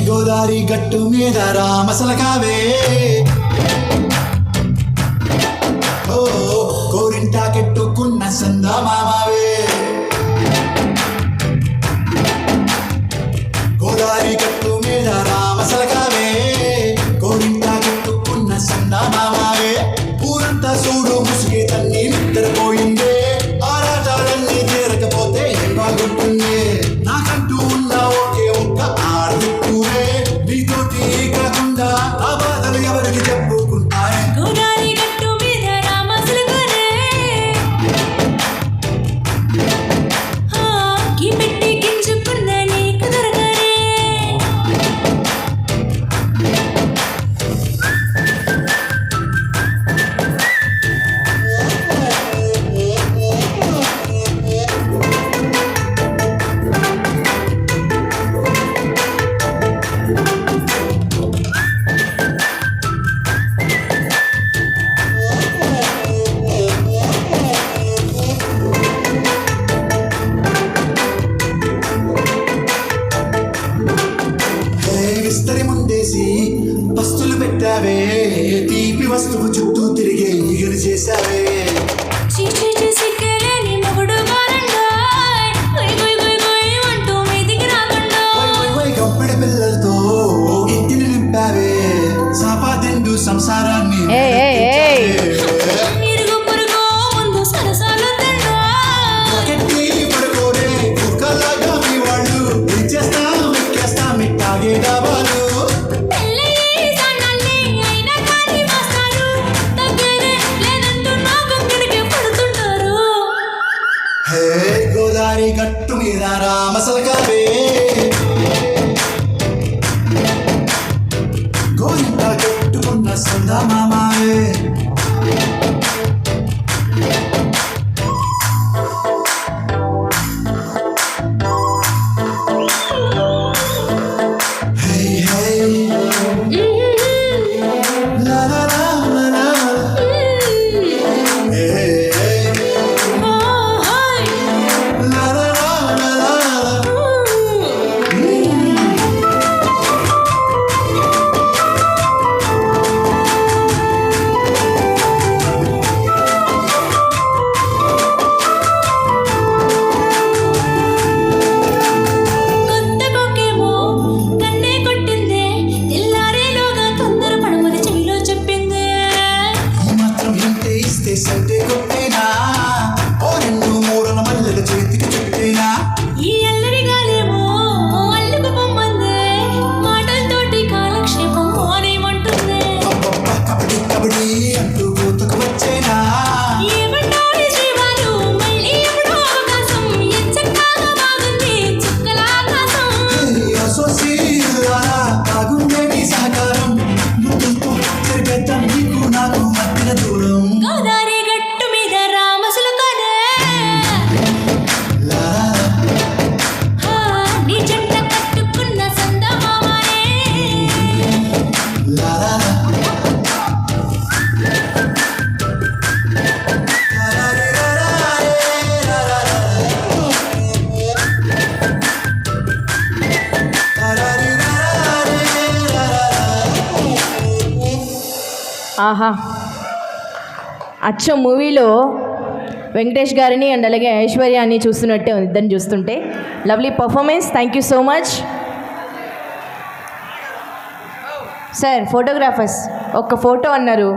గోదారి గట్టు మీద రామసలకావే ఓ కోరింటా కెట్టుకున్న సందమామావే గోదారి గట్టు మీద రామసలకావే కోరింటా కెట్టుకున్న సందమామావే ఊరంతా చూడు ముసుగే తన్ని నిద్రపోయిందే ఆరాటాలన్నీ తీరకపోతే బాగుంటుంది నాకంటూ ఉన్న ఒకే ఒక్క ఆడదిక్కువే నీతోటి కాకుండా ఆ బాధలు ఎవరికి చెప్పుకుంటాయి గోదారి గట్టు మీద రామసలకారే కీ పెట్టి గింజుకున్న నీకు దొరకరే విస్తరి ముందేసి వస్తువులు పెట్టావే తీపి వస్తువు చుట్టూ తిరిగే ఈగలు చేశావే చీచీ చేసి కేలేని మొగుడు గారండాయ్ గొయ్ గొయ్ గొయ్ గొయ్ అంటూ మీదికి రాకుండా గప్పిడి పిల్లలతో ఇంటిని నింపావే సాపాదిండు సంసారాన్ని ఇరుగు పొరుగు ముందు సరసాలు తిన్నా గట్టి పడుకోరే కుక్కలాగా మీ వాళ్ళు ఇచ్చేస్తాం ఎక్కేస్తాం ఇట్టాగే డాబాలు పెళ్ళయి సన్నాల్ని అయినా కానీ మాస్తారు దగ్గరే లేదంటూ నా గొంతుడికి పడుతుంటారు హే గోదారి గట్టు మీద రామసలకావే గోరింట కట్టుకున్న సందమామావే హే హే లా లా లా లా లా హే హే లా లా లా లా లా కొత్త కొక్కేమో కన్నే కొట్టిందే తెల్లారేలోగా తొందర పడమని చెవిలో చెప్పిందే ఈ మాత్రం ఇంటే ఇస్తే సంటే కొట్టేనా ఓ రెండు మూరల మల్లెల చేతికి చుట్టేనా ఈ అల్లరి గాలేమో అల్లుకు పొమ్మందే మాటలతోటి కాలక్షేపం మానేమంటుందే అబ్బబ్బ కబడ్డీ కబడ్డీ అంటూ కూతుకు వచ్చేనా ఏమంటాడు శ్రీవారు మళ్ళీ ఎప్పుడో అవకాశం ఎంచక్కాగా బాగుంది చుక్కల ఆకాశం బాగుండే నీ సహకారం ముద్దుతో జరిపేద్దాం నీకు నాకు మధ్యన దూరం గోదారి గట్టు మీద రామసలకారే లా నీ జంట కట్టుకున్న సందమామారే లా లా ఆహా, అచ్చం మూవీలో వెంకటేష్ గారిని అండ్ అలాగే ఐశ్వర్యాన్ని చూస్తున్నట్టే ఉంది ఇద్దరిని చూస్తుంటే. Lovely performance, thank you so much sir. Photographers ఒక్క ఫోటో అన్నారు.